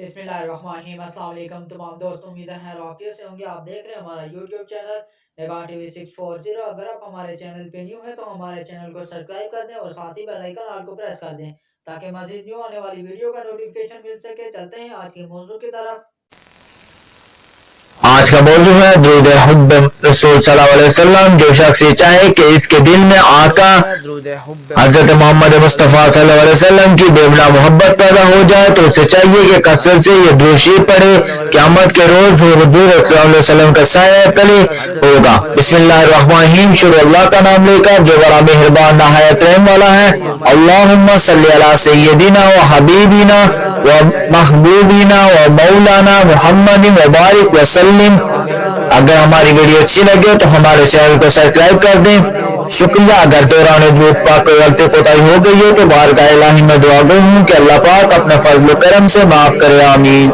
बिस्मिल्लाहिर्रहमानिर्रहीम। अस्सलाम वालेकुम तमाम दोस्तों, उम्मीद है आफियत से होंगे। आप देख रहे हैं हमारा यूट्यूब चैनल निगाह टीवी 640। अगर आप हमारे चैनल पे न्यू है तो हमारे चैनल को सब्सक्राइब कर दें और साथ ही बेल आइकन ऑल को प्रेस कर दें ताकि मज़ीद न्यू आने वाली वीडियो का नोटिफिकेशन मिल सके। चलते हैं आज के मौजू की तरफ। आज का मौजू है दुरूद हुब्ब रसूल सल्लल्लाहु अलैहि वसल्लम। जो शख्स ये चाहे कि इसके दिल में आका हजरत मोहम्मद मुस्तफ़ा सल्लल्लाहु अलैहि वसल्लम की बेवला मोहब्बत पैदा हो जाए तो उसे चाहिए कि कसरत से ये दुरूद शरीफ पढ़े। क़यामत के रोज हुजूर सल्लल्लाहु अलैहि वसल्लम का साया तले होगा। बिस्मिल्लाहिर्रहमानिर्रहीम, शुरू अल्लाह का नाम लेकर जो बड़ा मेहरबान नहायत रहम वाला है। अल्लाहुम्मा सल्ली अला सय्यदिना व हबीबिना व महबूबिना व मौलाना मुहम्मद व बारिक वसल्लिम। अगर हमारी वीडियो अच्छी लगे तो हमारे चैनल को सब्सक्राइब कर दें। शुक्रिया। अगर दौरान दुरूद पाक कोई गलती कोताही हो गई है तो बारगाह इलाही में दुआ गो हूँ कि अल्लाह पाक अपने फजल करम से माफ करे। आमीन।